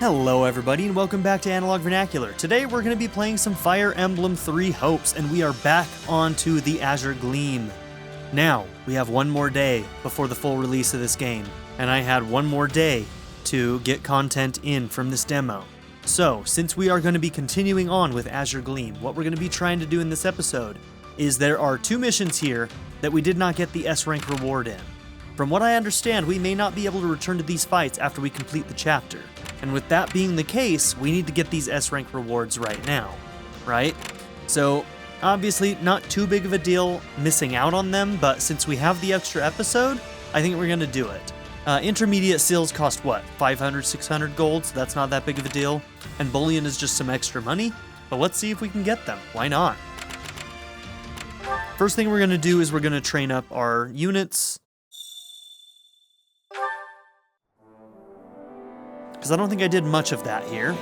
Hello everybody and welcome back to Analog Vernacular. Today we're going to be playing some Fire Emblem Three Hopes and we are back onto the Azure Gleam. Now, we have one more day before the full release of this game, and I had one more day to get content in from this demo. So, since we are going to be continuing on with Azure Gleam, what we're going to be trying to do in this episode is there are two missions here that we did not get the S rank reward in. From what I understand, we may not be able to return to these fights after we complete the chapter. And with that being the case, we need to get these S rank rewards right now, right? So, obviously, not too big of a deal missing out on them, but since we have the extra episode, I think we're going to do it. Intermediate seals cost what? 500, 600 gold, so that's not that big of a deal. And bullion is just some extra money, but let's see if we can get them. Why not? First thing we're going to do is we're going to train up our units. Because I don't think I did much of that here.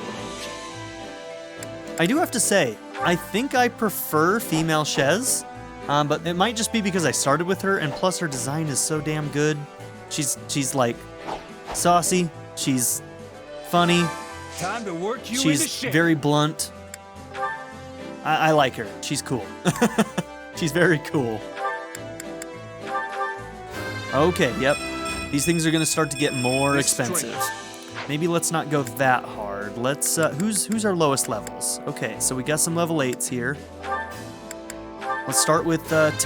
I do have to say, I think I prefer female Shez, but it might just be because I started with her, and plus her design is so damn good. She's like saucy, she's funny, Time to work you she's into shape. very blunt. I like her. She's cool. She's very cool. Okay, yep. These things are gonna start to get more expensive. Maybe let's not go that hard. Let's, who's our lowest levels? Okay, so we got some level 8s here. Let's start with 10.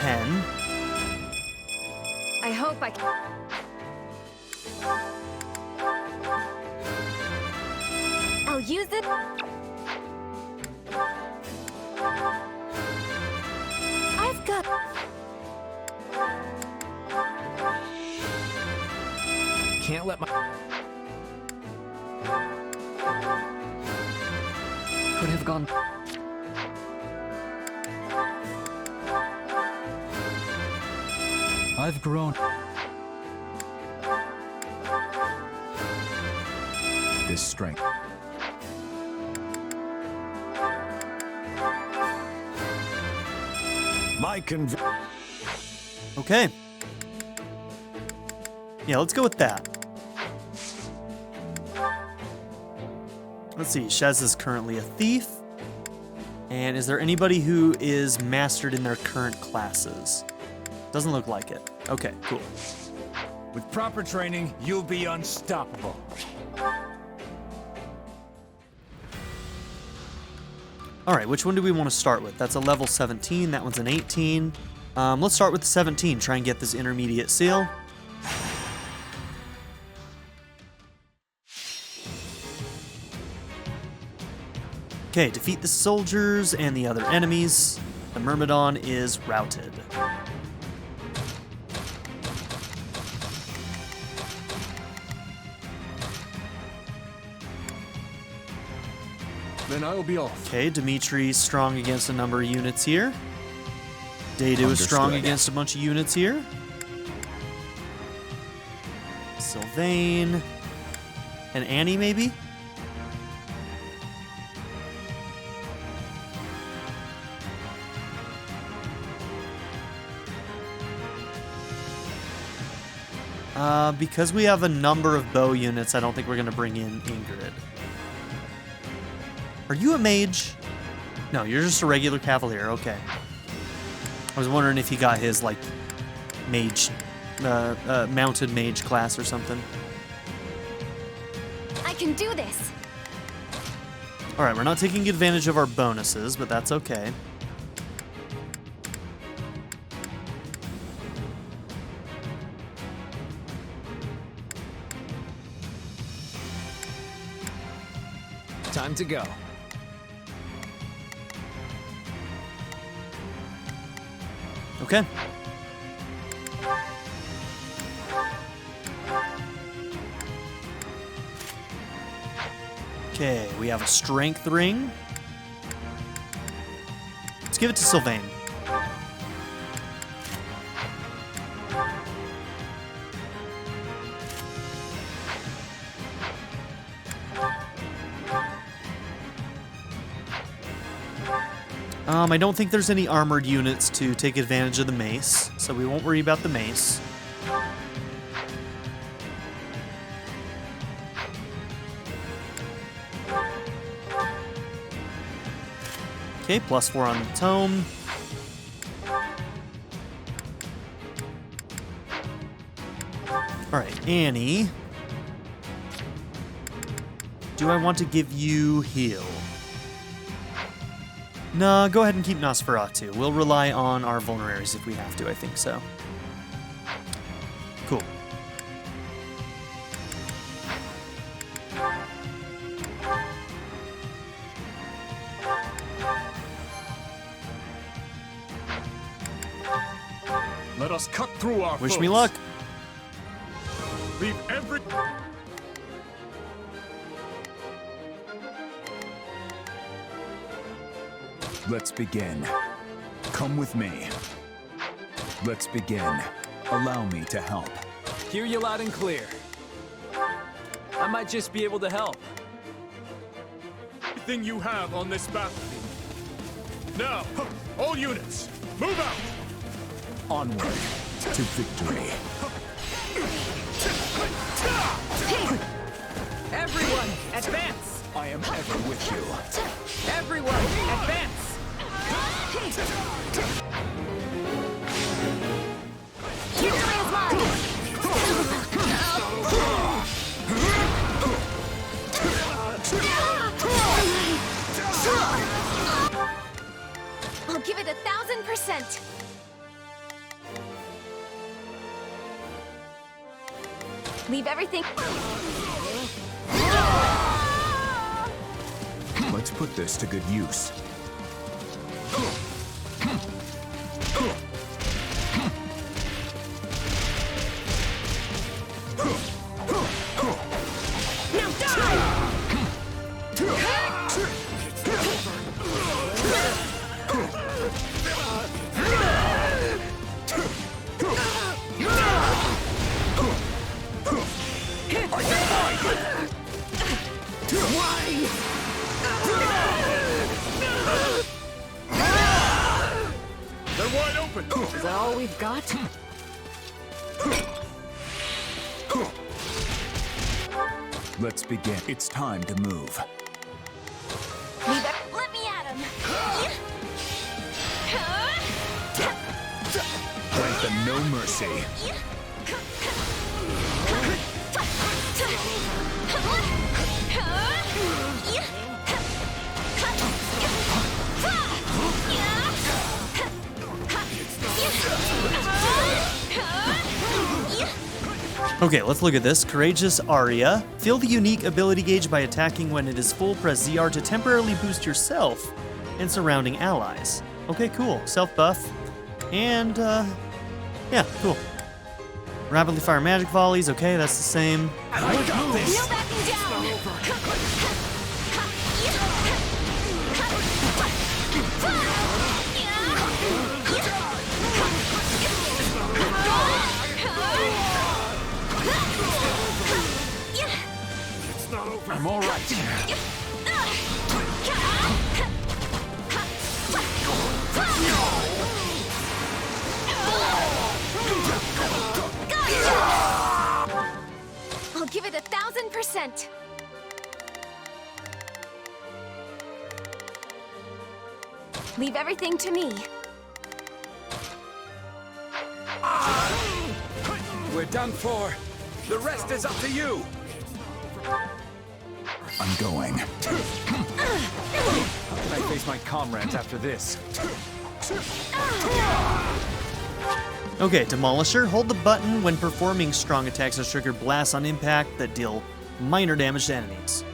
I hope I can. I'll use it. I've got. Can't let my. Could have gone. I've grown. This strength. My Okay. Yeah, let's go with that. Let's see, Shez is currently a thief. And is there anybody who is mastered in their current classes? Doesn't look like it. Okay, cool. With proper training, you'll be unstoppable. Alright, which one do we want to start with? That's a level 17, that one's an 18. Let's start with the 17, try and get this intermediate seal. Okay, defeat the soldiers and the other enemies. The Myrmidon is routed. Then I'll be off. Okay, Dimitri's strong against a number of units here. Dadu is strong Understood. against a bunch of units here. Sylvain. And Annie, maybe? Because we have a number of bow units, I don't think we're going to bring in Ingrid. Are you a mage? No, you're just a regular cavalier, okay. I was wondering if he got his, like, mage, mounted mage class or something. I can do this. Alright, we're not taking advantage of our bonuses, but that's okay. Time to go. Okay. Okay, we have a strength ring. Let's give it to Sylvain. I don't think there's any armored units to take advantage of the mace, so we won't worry about the mace. Okay, +4 on the tome. Alright, Annie. Do I want to give you heal? Nah, go ahead and keep Nosferatu. We'll rely on our vulneraries if we have to, I think so. Cool. Let us cut through our Wish foes. me luck. Leave every... Let's begin. Come with me. Let's begin. Allow me to help. Hear you loud and clear. I might just be able to help. Everything you have on this battlefield. Now, all units, move out! Onward to victory. Everyone, advance! I am ever with you. Everyone, advance! Victory is mine! I'll give it 1,000%. Leave everything. Let's put this to good use. Now die! They're wide open! Is that all we've got? Let's begin. It's time to move. Let me at him. Grant them no mercy. Okay, let's look at this. Courageous Aria. Fill the unique ability gauge by attacking when it is full. Press ZR to temporarily boost yourself and surrounding allies. Okay, cool. Self-buff. And, yeah, cool. Rapidly fire magic volleys. Okay, that's the same. I got this! No backing down! I'm all right. I'll give it 1,000%. Leave everything to me. We're done for. The rest is up to you. I'm going. How can I face my comrades after this? Okay, Demolisher. Hold the button when performing strong attacks or trigger blasts on impact that deal minor damage to enemies.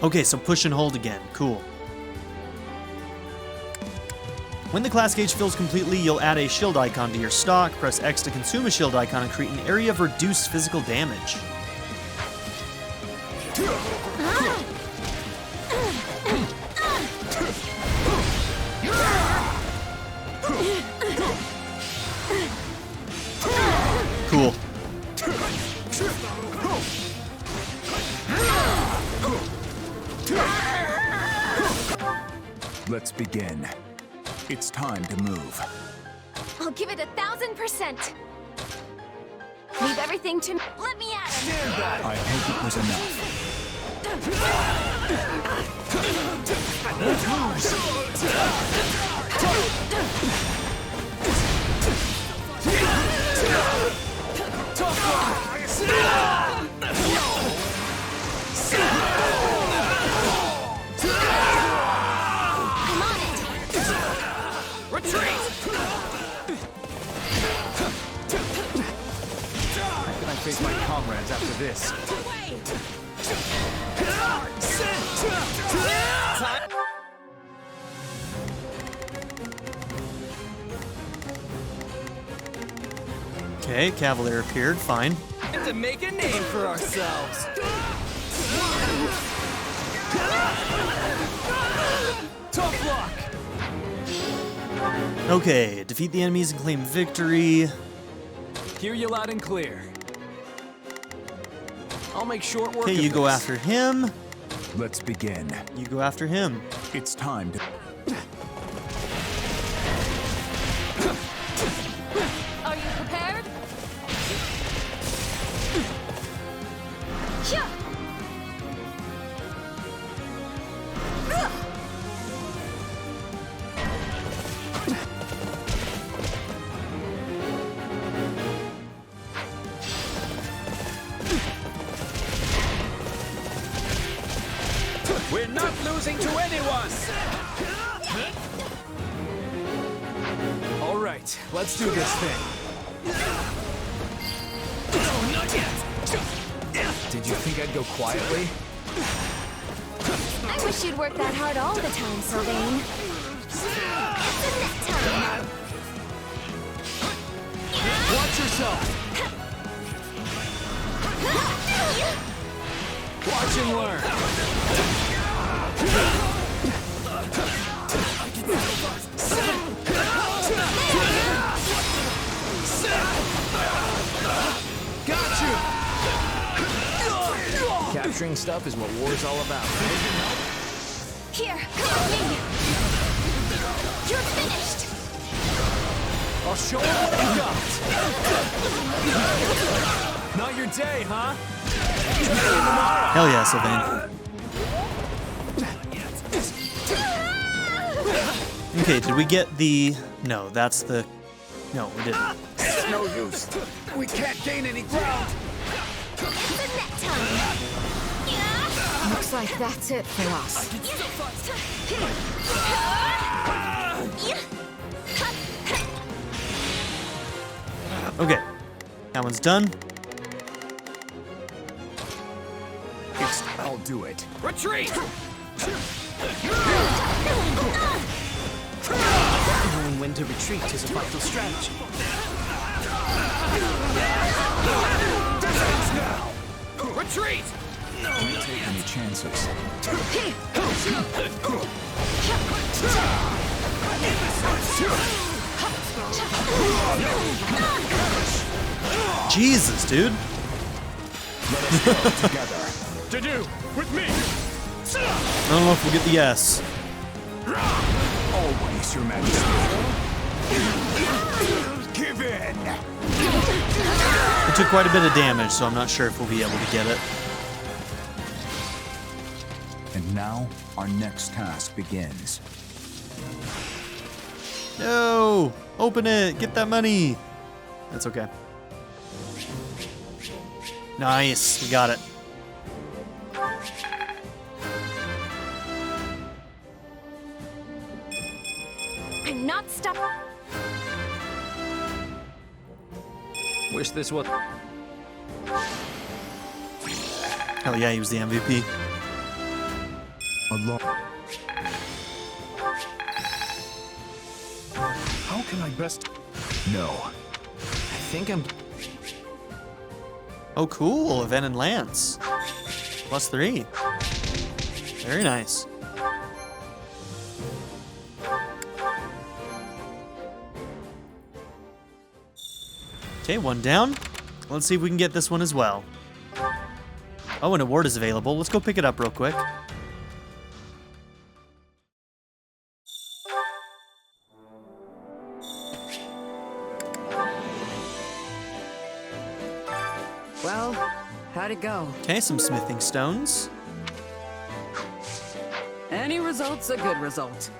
Okay, so push and hold again. Cool. When the class gauge fills completely, you'll add a shield icon to your stock. Press X to consume a shield icon and create an area of reduced physical damage. Cool. Let's begin. It's time to move. I'll give it 1,000%. Leave everything to me. Let me at him. I hope it was enough. I'm on it. Retreat! How can I face my comrades after this? Okay, Cavalier appeared, fine. To make a name for ourselves. Tough luck. Okay, defeat the enemies and claim victory. Hear you loud and clear. I'll make short work Okay, of you go this. after him. Let's begin. You go after him. It's time to... Are you prepared? Yeah. We're not losing to anyone! All right, let's do this thing. Not yet! Did you think I'd go quietly? I wish you'd work that hard all the time, Sylvain. It's a net time. Watch yourself! Watch and learn! Got you! Capturing stuff is what war's all about, right? Here, come with me. You're finished. I'll show you what I got! Not your day, huh? Hell yeah, Sylvain. Okay, did we get the... No, that's the... No, we didn't. It's no use. We can't gain any ground. The net time. Looks like that's it for us. Okay, that one's done. I'll do it. Retreat! Knowing when to retreat is a vital strategy. Retreat! Don't take any chances. Jesus, dude. Let us go together. To do with me. I don't know if we'll get the yes. Always, Your Majesty. Give in. It took quite a bit of damage, so I'm not sure if we'll be able to get it. And now, our next task begins. No! Open it! Get that money! That's okay. Nice! We got it. I'm not stopping. Wish this was... Hell yeah, he was the MVP. Alone. How can I best... No. I think I'm... Oh, cool. Event and Lance. +3. Very nice. Okay, one down. Let's see if we can get this one as well. Oh, an award is available. Let's go pick it up real quick. Well, how'd it go? Okay, some smithing stones. Any result's a good result.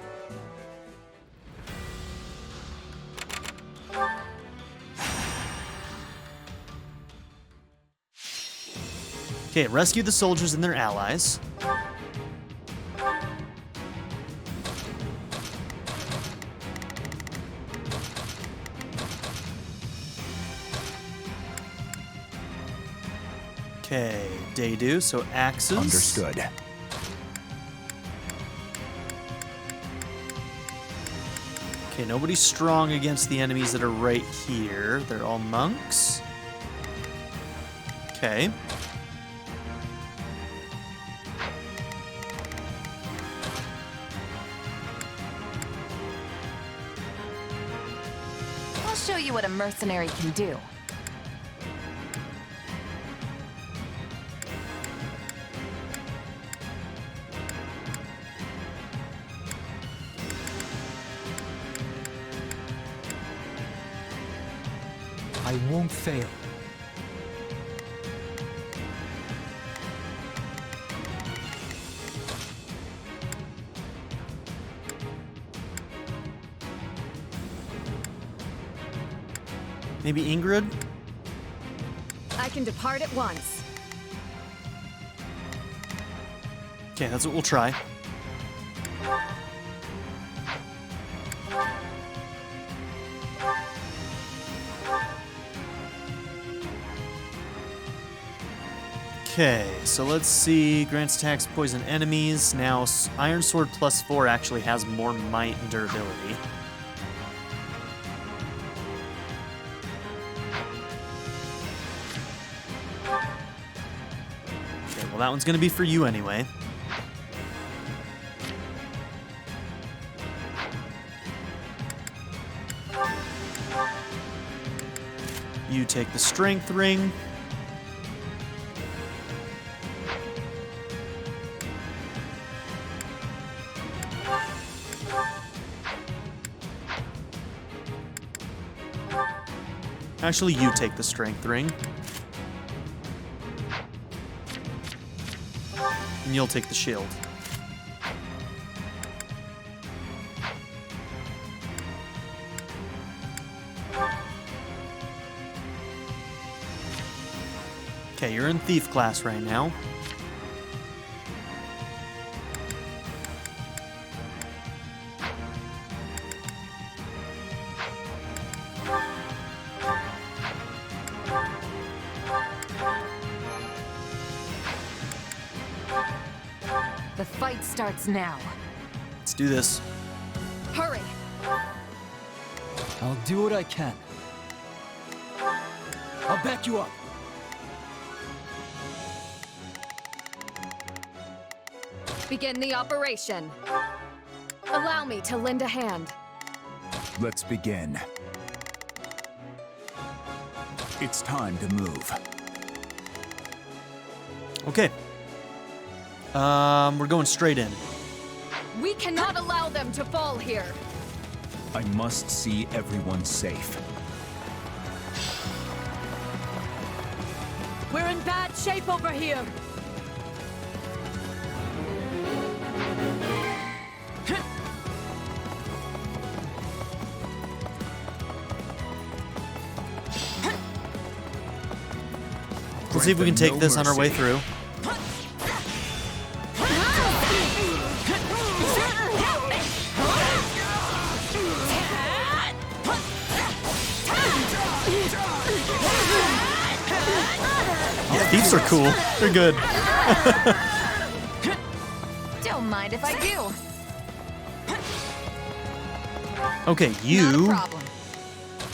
Okay, rescue the soldiers and their allies. Okay, they do, so axes. Understood. Okay, nobody's strong against the enemies that are right here. They're all monks. Okay. I'll show you what a mercenary can do. I won't fail. Maybe Ingrid? I can depart at once. Okay, that's what we'll try. Okay, so let's see. Grants attacks poison enemies. Now, Iron Sword +4 actually has more might and durability. Okay, well, that one's going to be for you anyway. You take the Strength Ring. Actually, you take the Strength Ring. And you'll take the shield. Okay, you're in Thief class right now. The fight starts now. Let's do this. Hurry! I'll do what I can. I'll back you up. Begin the operation. Allow me to lend a hand. Let's begin. It's time to move. Okay. We're going straight in. We cannot allow them to fall here. I must see everyone safe. We're in bad shape over here. Let's see if we can take this on our way through. Yeah, thieves are cool. They're good. Don't mind if I do. Okay, Not a you problem.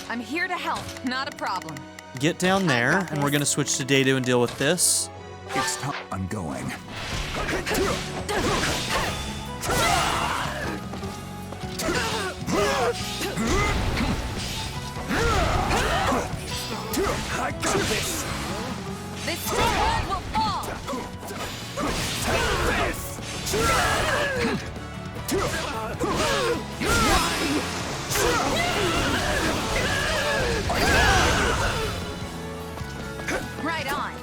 I'm here to help, not a problem. get down there, got and we're this. gonna switch to Dado and deal with this. It's time. I'm going. I got this. This stronghold will fall. Right on.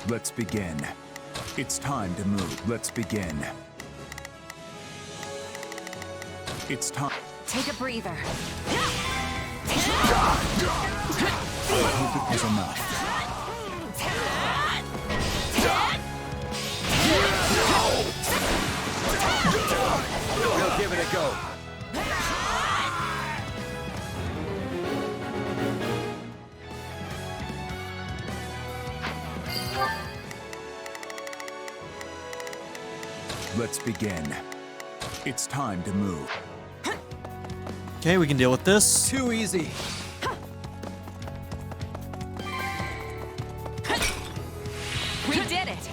Let's begin. It's time to move. Let's begin. It's time. Take a breather. I hope it was enough. We'll give it a go. Let's begin. It's time to move. Okay, we can deal with this. Too easy. We did it.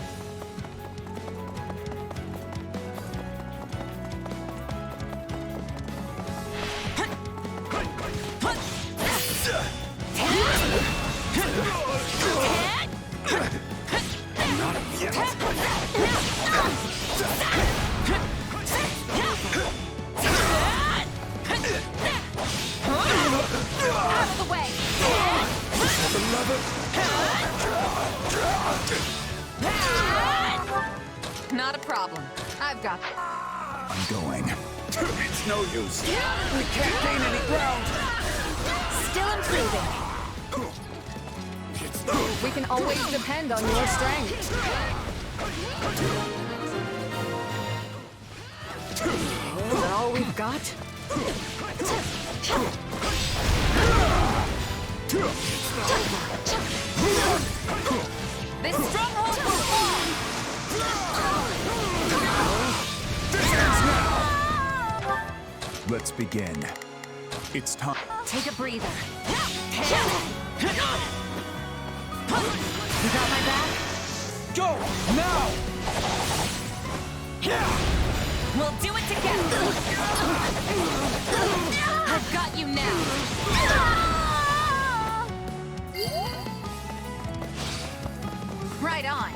Out of the way. Not a problem. I've got it. I'm going. It's no use. We can't gain any ground. Still improving. We can always depend on your strength. Is that all we've got? This stronghold will fall! Let's begin. It's time. Take a breather. You got my back? Go now. We'll do it together! I've got you now! Right on!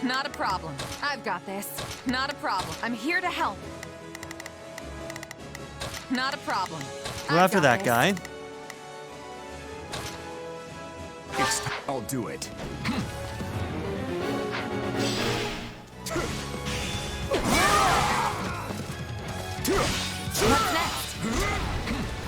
Not a problem. I've got this. Not a problem. I'm here to help. Not a problem. Go after that guy. I'll do it. What's next?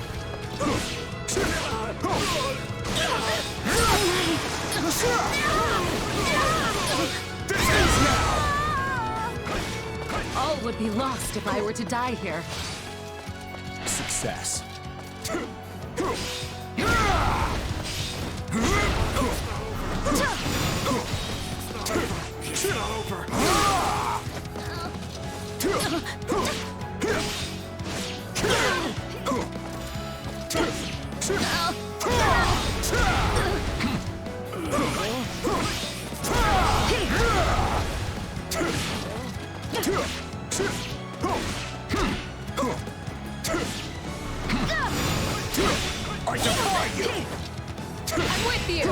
All would be lost if I were to die here. Success. It's not over. I defy you. I'm with you!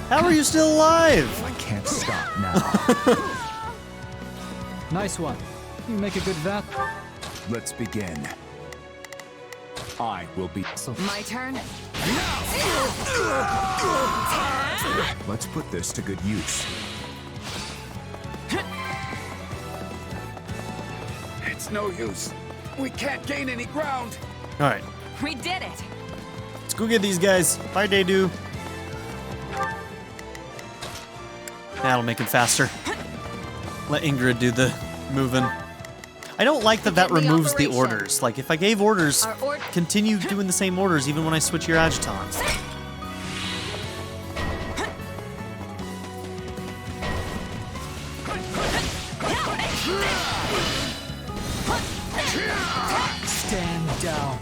How are you still alive? I can't stop now. Nice one. You make a good vet. Let's begin. I will be. My turn? Let's put this to good use. It's no use. We can't gain any ground. All right, We did it! let's go get these guys. Bye, Daydu. That'll make it faster. Let Ingrid do the moving. I don't like that Begin the removes the operation. orders. Like, if I gave orders, Our continue doing the same orders even when I switch your adjutants. Stand down.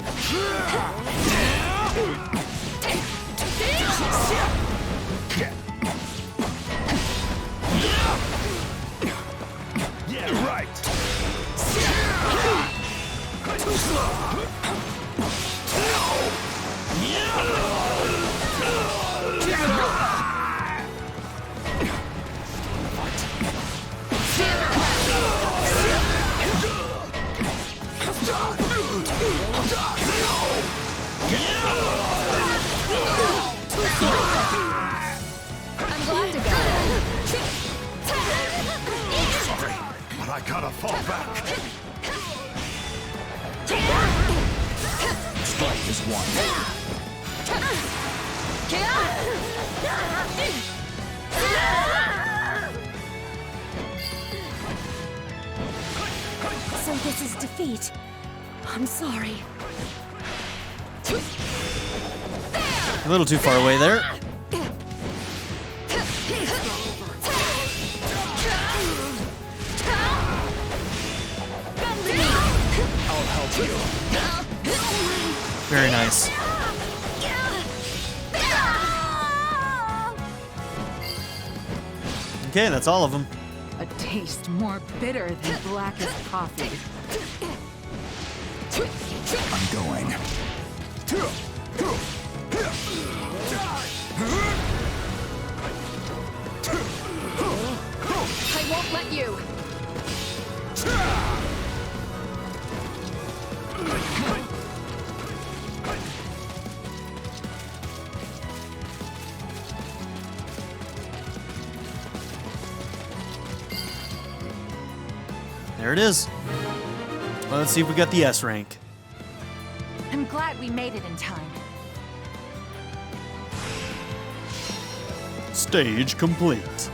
Yeah, right. Too slow. I gotta fall back. Strike is one. So this is defeat. I'm sorry. A little too far away there. I'll help you. Very nice. Okay, that's all of them. A taste more bitter than blackest coffee. I'm going. I won't let you. There it is. Well, let's see if we got the S rank. I'm glad we made it in time. Stage complete.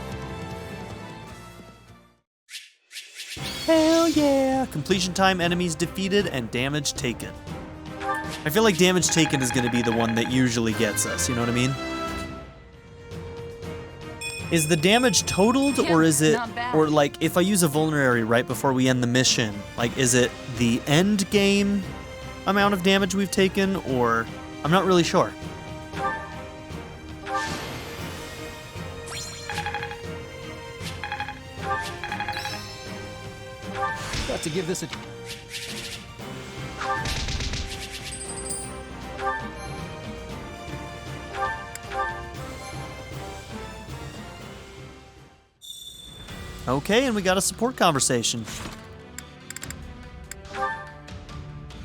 Hell yeah! Completion time, enemies defeated, and damage taken. I feel like damage taken is going to be the one that usually gets us, you know what I mean? Is the damage totaled, or is it, not bad. or like, if I use a vulnerary right before we end the mission, like, is it the end game amount of damage we've taken, or I'm not really sure. Got to give this a... Okay, and we got a support conversation.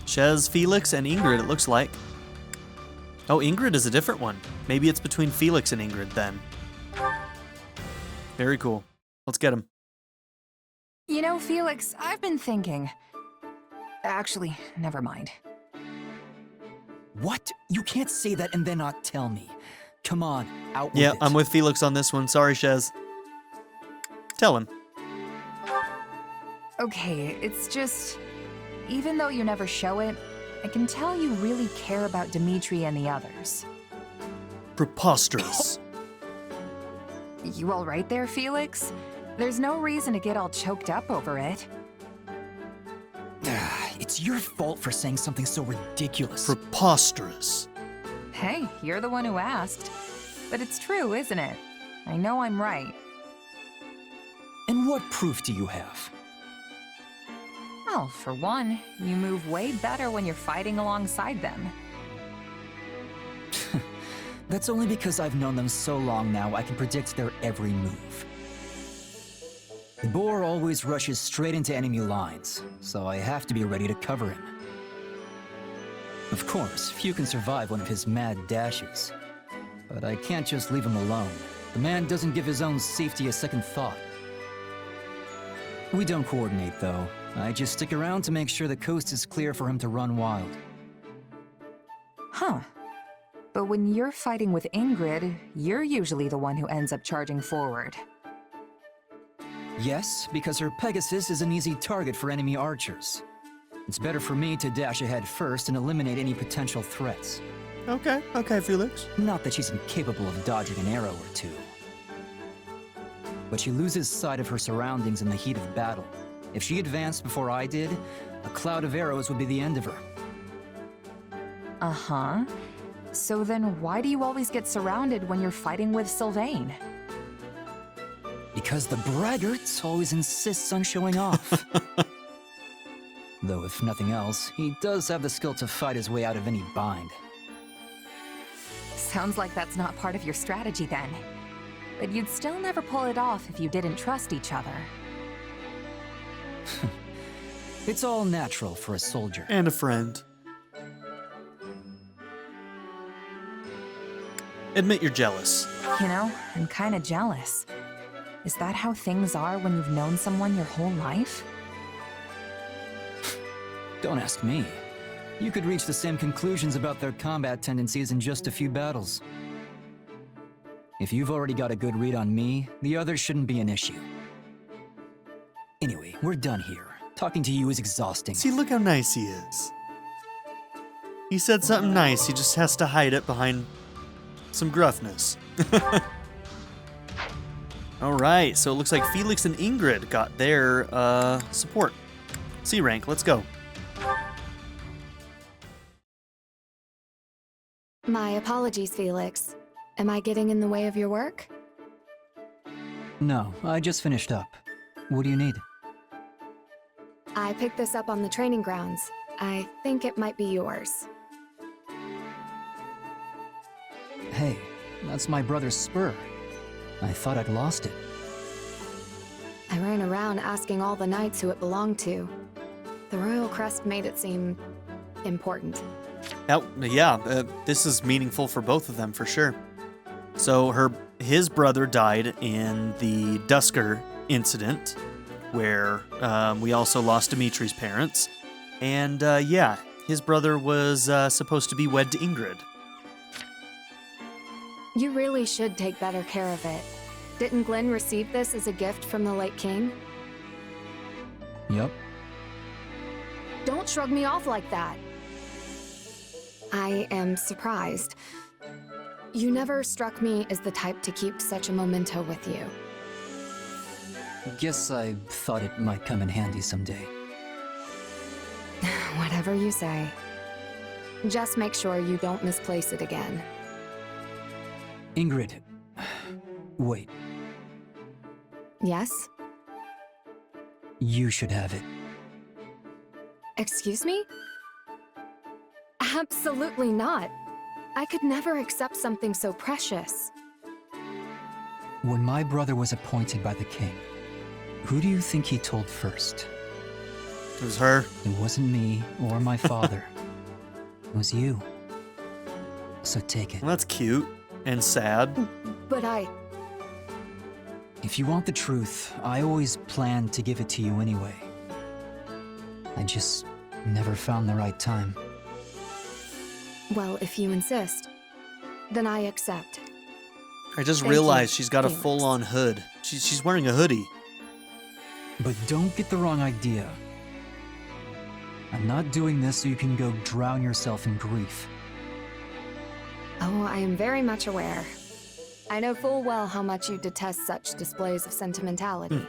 Shez, Felix, and Ingrid, it looks like. Oh, Ingrid is a different one. Maybe it's between Felix and Ingrid, then. Very cool. Let's get him. You know, Felix, I've been thinking. Actually, never mind. What? You can't say that and then not tell me. Come on, out with Yeah, it. I'm with Felix on this one. Sorry, Shez. Tell him. Okay, it's just... Even though you never show it, I can tell you really care about Dimitri and the others. Preposterous. You all right there, Felix? There's no reason to get all choked up over it. It's your fault for saying something so ridiculous. Preposterous. Hey, you're the one who asked. But it's true, isn't it? I know I'm right. And what proof do you have? Well, for one, you move way better when you're fighting alongside them. That's only because I've known them so long now I can predict their every move. The boar always rushes straight into enemy lines, so I have to be ready to cover him. Of course, few can survive one of his mad dashes. But I can't just leave him alone. The man doesn't give his own safety a second thought. We don't coordinate, though. I just stick around to make sure the coast is clear for him to run wild. Huh. But when you're fighting with Ingrid, you're usually the one who ends up charging forward. Yes, because her Pegasus is an easy target for enemy archers. It's better for me to dash ahead first and eliminate any potential threats. Okay, Felix. Not that she's incapable of dodging an arrow or two. But she loses sight of her surroundings in the heat of battle. If she advanced before I did, a cloud of arrows would be the end of her. Uh-huh. So then why do you always get surrounded when you're fighting with Sylvain? Because the braggart always insists on showing off. Though if nothing else, he does have the skill to fight his way out of any bind. Sounds like that's not part of your strategy then. But you'd still never pull it off if you didn't trust each other. It's all natural for a soldier. And a friend. Admit you're jealous. You know, I'm kinda jealous. Is that how things are when you've known someone your whole life? Don't ask me. You could reach the same conclusions about their combat tendencies in just a few battles. If you've already got a good read on me, the others shouldn't be an issue. Anyway, we're done here. Talking to you is exhausting. See, look how nice he is. He said something nice, he just has to hide it behind some gruffness. Alright, so it looks like Felix and Ingrid got their support. C rank, let's go. My apologies, Felix. Am I getting in the way of your work? No, I just finished up. What do you need? I picked this up on the training grounds. I think it might be yours. Hey, that's my brother's spur. I thought I'd lost it. I ran around asking all the knights who it belonged to. The royal crest made it seem important. Oh, yeah, this is meaningful for both of them for sure. So his brother died in the Dusker incident, where we also lost Dimitri's parents. And yeah, his brother was supposed to be wed to Ingrid. You really should take better care of it. Didn't Glenn receive this as a gift from the late king? Yep. Don't shrug me off like that. I am surprised. You never struck me as the type to keep such a memento with you. Guess I thought it might come in handy someday. Whatever you say. Just make sure you don't misplace it again. Ingrid. Wait, Yes? you should have it. Excuse me? Absolutely not. I could never accept something so precious. When my brother was appointed by the king, who do you think he told first? It was her. It wasn't me or my father. It was you. So take it. Well, that's cute and sad. But If you want the truth, I always planned to give it to you anyway. I just never found the right time. well, if you insist, then I accept. I just Thank realized you, she's got a Felix. full-on hood. She's wearing a hoodie. But don't get the wrong idea. I'm not doing this so you can go drown yourself in grief. Oh, I am very much aware. I know full well how much you detest such displays of sentimentality.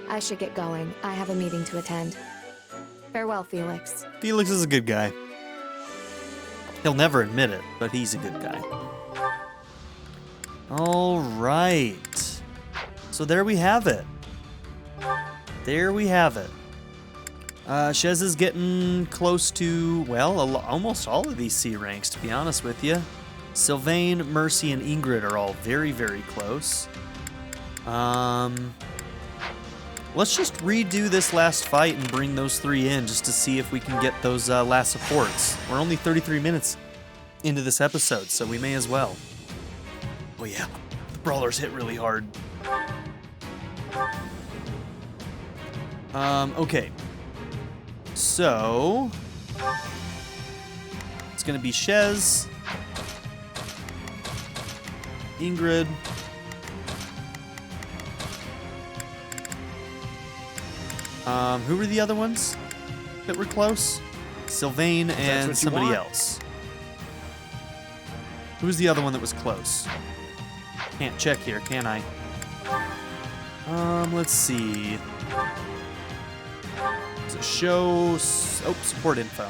I should get going. I have a meeting to attend. Farewell, Felix. Felix is a good guy. He'll never admit it, but he's a good guy. All right. So there we have it. There we have it. Shez is getting close to, well, almost all of these C ranks, to be honest with you. Sylvain, Mercy, and Ingrid are all very, very close. Let's just redo this last fight and bring those three in just to see if we can get those last supports. We're only 33 minutes into this episode, so we may as well. Oh yeah, the brawlers hit really hard. Okay. So it's gonna be Shez, Ingrid, who were the other ones that were close? Sylvain and what you somebody want. else. Who was the other one that was close? Can't check here, can I? Let's see. Does it show? Support info.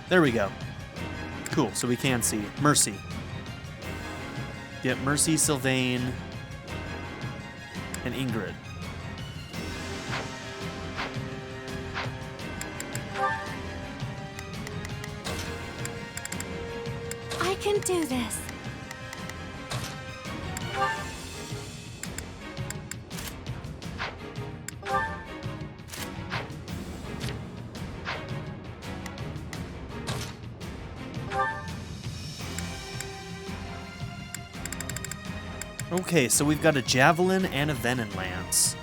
There we go. Cool, so we can see. Mercy. Yep, Mercy, Sylvain, and Ingrid. I can do this. Okay, so we've got a Javelin and a Venom Lance.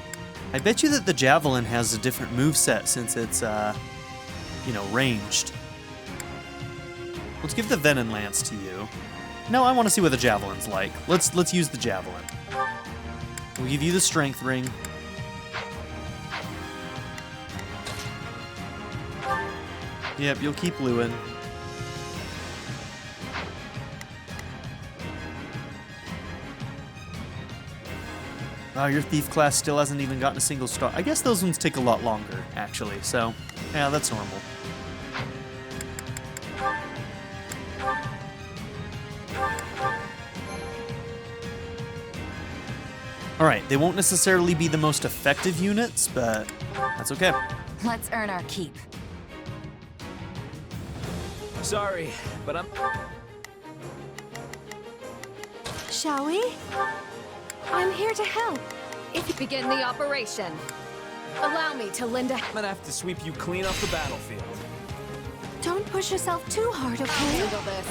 I bet you that the Javelin has a different moveset since it's, you know, ranged. Let's give the Venom Lance to you. No, I want to see what the Javelin's like. Let's use the Javelin. We'll give you the Strength Ring. Yep, you'll keep Lewin. Wow, your Thief class still hasn't even gotten a single star. I guess those ones take a lot longer, actually, so yeah, that's normal. Alright, they won't necessarily be the most effective units, but that's okay. Let's earn our keep. Sorry, but I'm... Shall we? I'm here to help. If you begin the operation, allow me to lend a... I'm gonna have to sweep you clean off the battlefield. Don't push yourself too hard, okay? Handle this.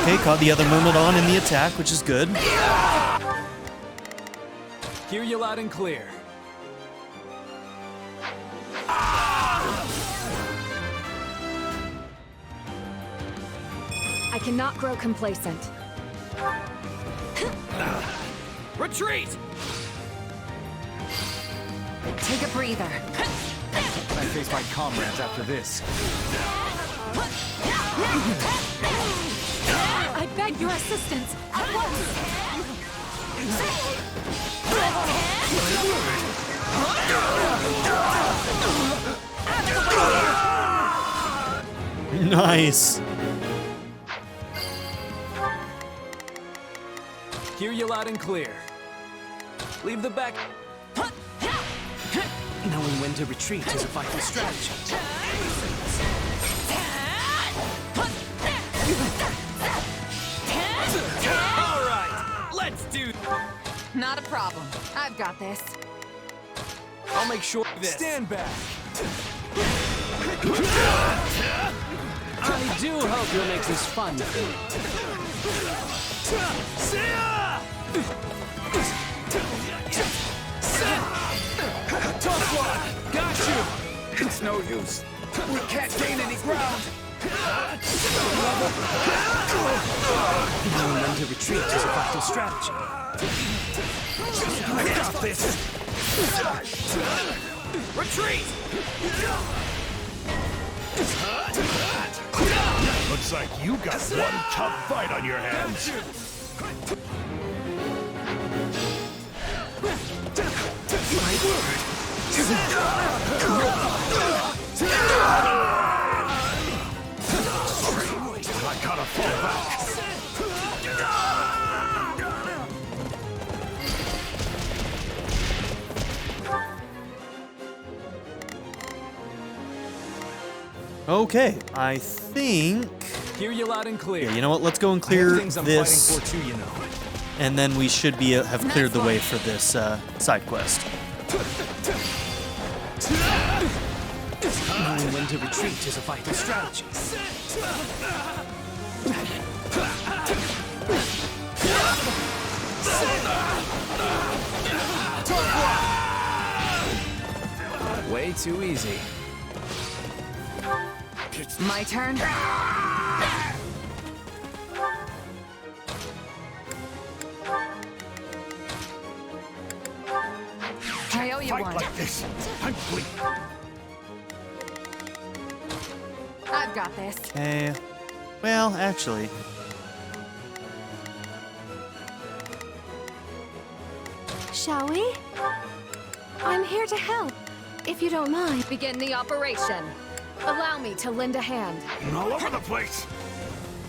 Okay, caught the other Myrmidon in the attack, which is good. Hear you loud and clear. I cannot grow complacent. Retreat! Take a breather. I face my comrades after this. I beg your assistance at once. Nice. Hear you loud and clear. Leave the back. Knowing when to retreat is a vital strategy. All right, let's do. Not a problem. I've got this. I'll make sure this. Stand back. I do hope you'll make this fun. Tough one! Got you! It's no use. We can't gain any ground. Knowing when to retreat is a vital strategy. I got this. Retreat! Looks like you got one tough fight on your hands. My word! I gotta fall back. Okay, I think... Hear you loud and clear. Yeah, you know what? Let's go and clear things I'm this, fighting for too, you know. and then we should be have cleared the way for this side quest. Knowing when to retreat is a vital strategy. Way too easy. My turn. I owe you Fight one. like this. I'm bleeding. I've got this. Okay. Well, actually... Shall we? I'm here to help, if you don't mind. Begin the operation. Allow me to lend a hand. All over the place.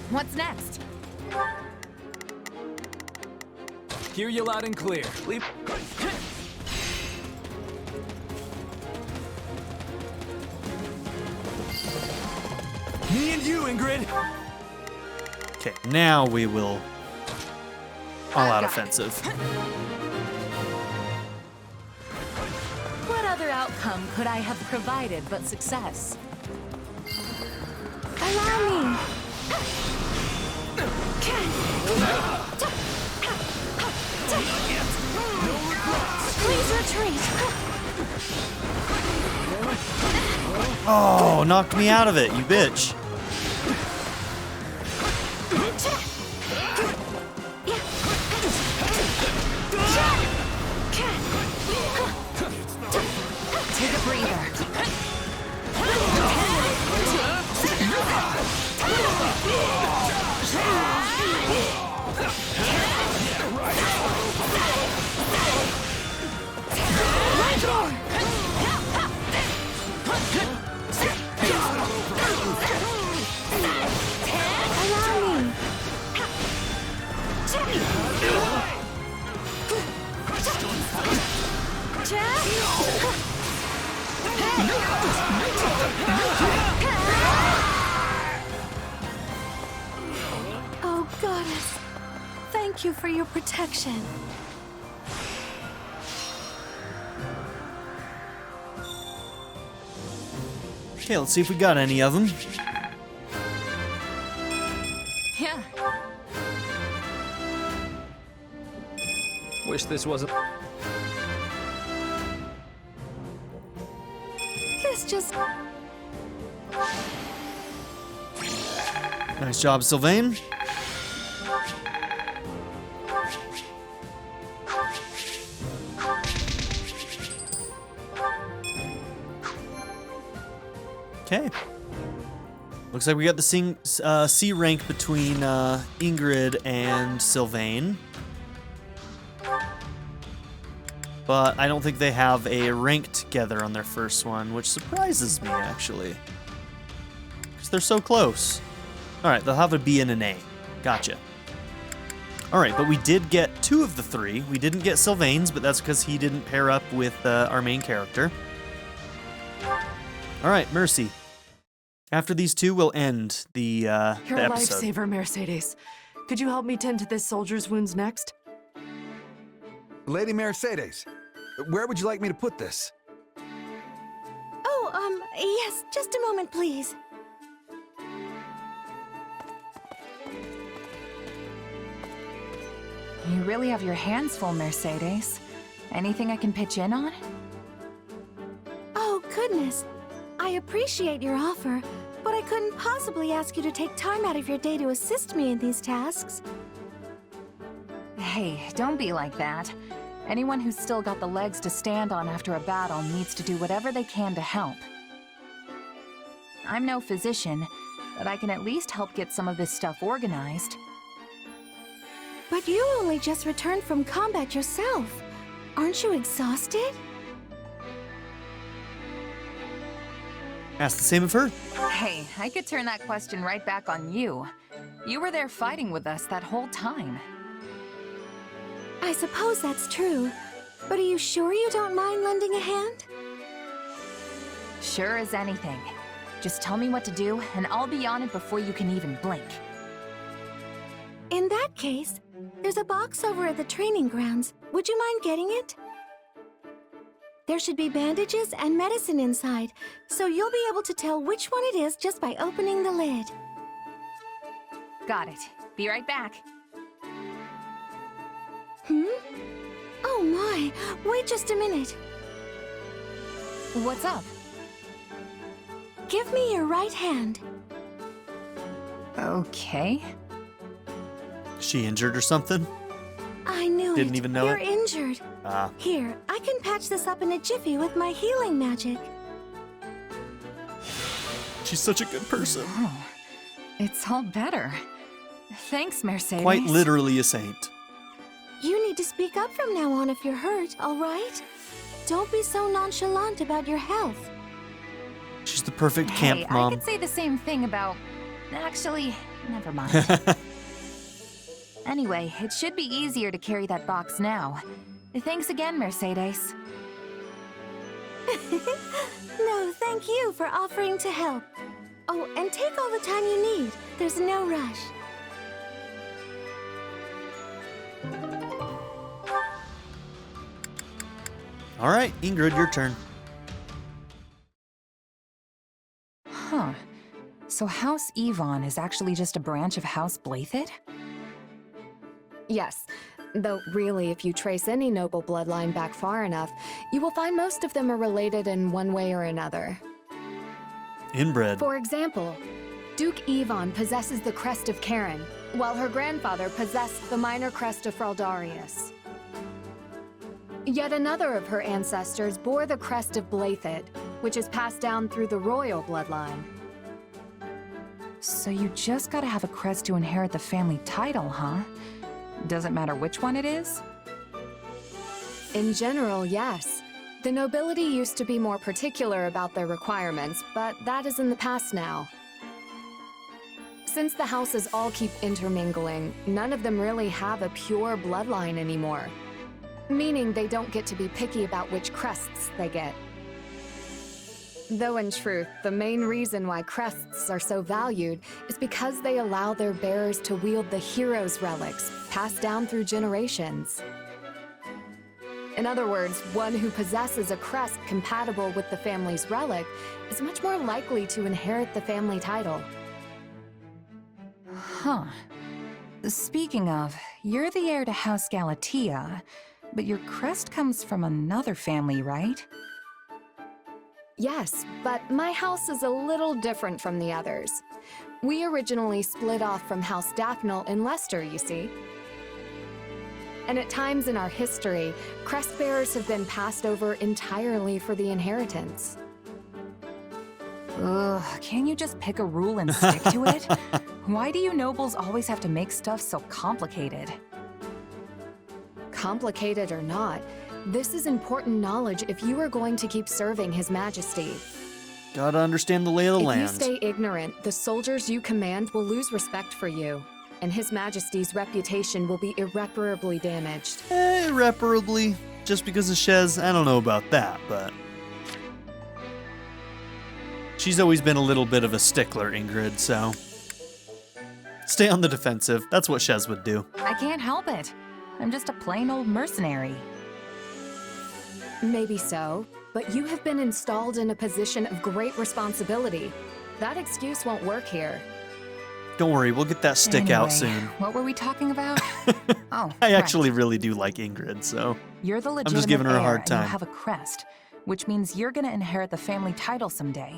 What's next? Hear you loud and clear. Leave. Me and you, Ingrid. Okay, now we will all-out got it. offensive. What other outcome could I have provided but success? Allow me. Please retreat. Oh, knocked me out of it, you bitch. Take a breather. Allow me. Oh, goddess. Thank you for your protection. Okay, let's see if we got any of them. Yeah. Wish this wasn't. This just... Nice job, Sylvain. Okay. Looks like we got the C rank between Ingrid and Sylvain. But I don't think they have a rank together on their first one, which surprises me, actually. Because they're so close. Alright, they'll have a B and an A. Gotcha. Alright, but we did get 2 of the 3. We didn't get Sylvain's, but that's because he didn't pair up with our main character. Alright, Mercy. After these 2, we'll end the You're a episode. lifesaver, Mercedes. Could you help me tend to this soldier's wounds next? Lady Mercedes, where would you like me to put this? Oh, yes, just a moment, please. You really have your hands full, Mercedes. Anything I can pitch in on? Oh, goodness. I appreciate your offer, but I couldn't possibly ask you to take time out of your day to assist me in these tasks. Hey, don't be like that. Anyone who's still got the legs to stand on after a battle needs to do whatever they can to help. I'm no physician, but I can at least help get some of this stuff organized. But you only just returned from combat yourself. Aren't you exhausted? Ask the same of her. Hey, I could turn that question right back on you. You were there fighting with us that whole time. I suppose that's true. But are you sure you don't mind lending a hand? Sure as anything. Just tell me what to do, and I'll be on it before you can even blink. In that case, there's a box over at the training grounds. Would you mind getting it? There should be bandages and medicine inside, so you'll be able to tell which one it is just by opening the lid. Got it. Be right back. Oh my, wait just a minute. What's up? Give me your right hand. Okay. Is she injured or something? I knew it. Didn't even know You're it? injured. Ah. Here, I can patch this up in a jiffy with my healing magic. She's such a good person. Oh, it's all better. Thanks, Mercedes. Quite literally a saint. You need to speak up from now on if you're hurt, all right? Don't be so nonchalant about your health. She's the perfect Hey, camp mom. I could say the same thing about... Actually, never mind. Anyway, it should be easier to carry that box now. Thanks again, Mercedes. No, thank you for offering to help. Oh, and take all the time you need. There's no rush. All right, Ingrid, your turn. Huh. So House Yvonne is actually just a branch of House Blythed? Yes, though really, if you trace any noble bloodline back far enough, you will find most of them are related in one way or another. Inbred. For example, Duke Yvonne possesses the crest of Karen, while her grandfather possessed the minor crest of Fraldarius. Yet another of her ancestors bore the crest of Blythed, which is passed down through the royal bloodline. So you just gotta have a crest to inherit the family title, huh? Doesn't matter which one it is? In general, yes. The nobility used to be more particular about their requirements, but that is in the past now. Since the houses all keep intermingling, none of them really have a pure bloodline anymore. Meaning they don't get to be picky about which crests they get. Though in truth, the main reason why crests are so valued is because they allow their bearers to wield the hero's relics, passed down through generations. In other words, one who possesses a crest compatible with the family's relic is much more likely to inherit the family title. Huh. Speaking of, you're the heir to House Galatea, but your crest comes from another family, right? Yes, but my house is a little different from the others. We originally split off from House Daphne in Leicester, you see. And at times in our history, crest bearers have been passed over entirely for the inheritance. Ugh, can't you just pick a rule and stick to it? Why do you nobles always have to make stuff so complicated? Complicated or not, this is important knowledge if you are going to keep serving His Majesty. Gotta understand the lay of the land. If you stay ignorant, the soldiers you command will lose respect for you, and His Majesty's reputation will be irreparably damaged. Irreparably? Just because of Shez? I don't know about that, but... She's always been a little bit of a stickler, Ingrid, so... Stay on the defensive. That's what Shez would do. I can't help it. I'm just a plain old mercenary. Maybe so, but you have been installed in a position of great responsibility. That excuse won't work here. Don't worry, we'll get that stick out soon. What were we talking about? Oh, I actually really do like Ingrid, so... You're the legitimate I'm just giving her a hard heir, time. And you have a crest, which means you're gonna inherit the family title someday.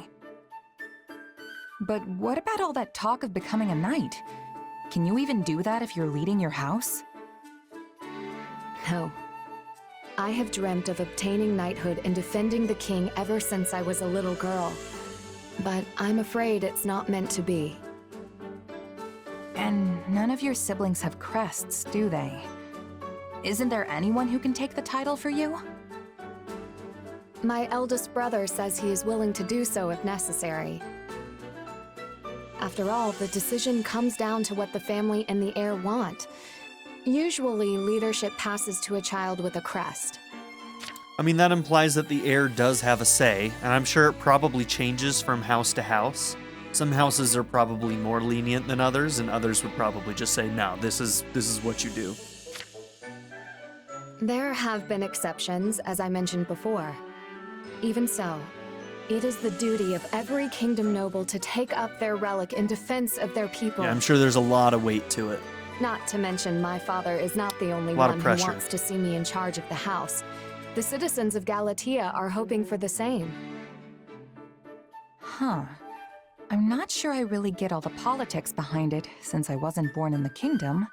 But what about all that talk of becoming a knight? Can you even do that if you're leading your house? No. I have dreamt of obtaining knighthood and defending the king ever since I was a little girl. But I'm afraid it's not meant to be. And none of your siblings have crests, do they? Isn't there anyone who can take the title for you? My eldest brother says he is willing to do so if necessary. After all, the decision comes down to what the family and the heir want. Usually, leadership passes to a child with a crest. I mean, that implies that the heir does have a say, and I'm sure it probably changes from house to house. Some houses are probably more lenient than others, and others would probably just say, no, this is what you do. There have been exceptions, as I mentioned before. Even so, it is the duty of every kingdom noble to take up their relic in defense of their people. Yeah, I'm sure there's a lot of weight to it. Not to mention, my father is not the only Lot one of who pressure. wants to see me in charge of the house. The citizens of Galatea are hoping for the same. Huh. I'm not sure I really get all the politics behind it, since I wasn't born in the kingdom.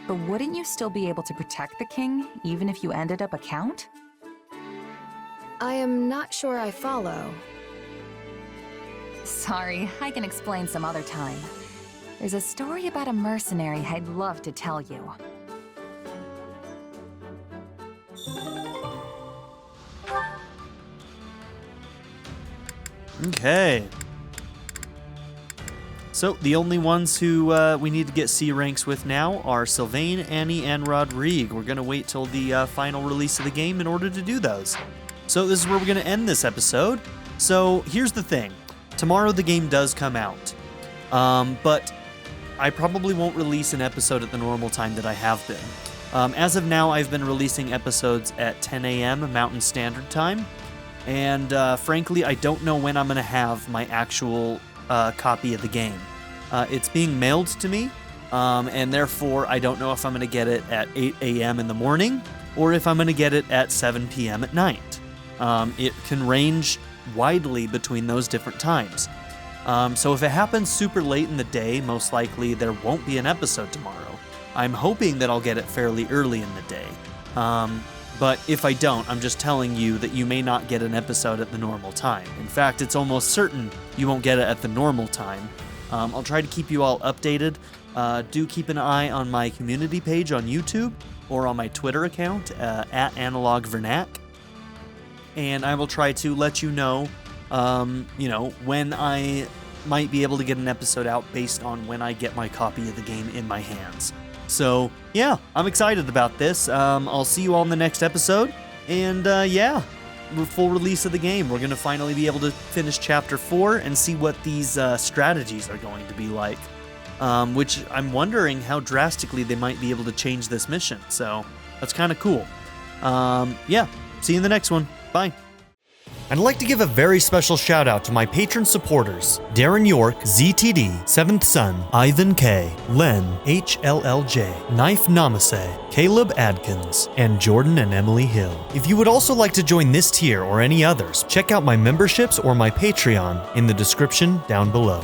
But wouldn't you still be able to protect the king, even if you ended up a count? I am not sure I follow. Sorry, I can explain some other time. There's a story about a mercenary I'd love to tell you. Okay. So, the only ones who we need to get C ranks with now are Sylvain, Annie, and Rodrigue. We're going to wait till the final release of the game in order to do those. So, this is where we're going to end this episode. So, here's the thing. tomorrow the game does come out. But I probably won't release an episode at the normal time that I have been. As of now, I've been releasing episodes at 10 a.m. Mountain Standard Time. And frankly, I don't know when I'm going to have my actual copy of the game. It's being mailed to me, and therefore I don't know if I'm going to get it at 8 a.m. in the morning or if I'm going to get it at 7 p.m. at night. It can range widely between those different times. So if it happens super late in the day, most likely there won't be an episode tomorrow. I'm hoping that I'll get it fairly early in the day. But if I don't, I'm just telling you that you may not get an episode at the normal time. In fact, it's almost certain you won't get it at the normal time. I'll try to keep you all updated. Do keep an eye on my community page on YouTube or on my Twitter account at AnalogVernac. And I will try to let you know, when I might be able to get an episode out based on when I get my copy of the game in my hands. So, yeah, I'm excited about this. I'll see you all in the next episode. And, full release of the game. We're going to finally be able to finish Chapter 4 and see what these strategies are going to be like. Which I'm wondering how drastically they might be able to change this mission. So, that's kind of cool. See you in the next one. Bye. I'd like to give a very special shout out to my patron supporters, Darren York, ZTD, 7th Son, Ivan K, Len, HLLJ, Knife Namaste, Caleb Adkins, and Jordan and Emily Hill. If you would also like to join this tier or any others, check out my memberships or my Patreon in the description down below.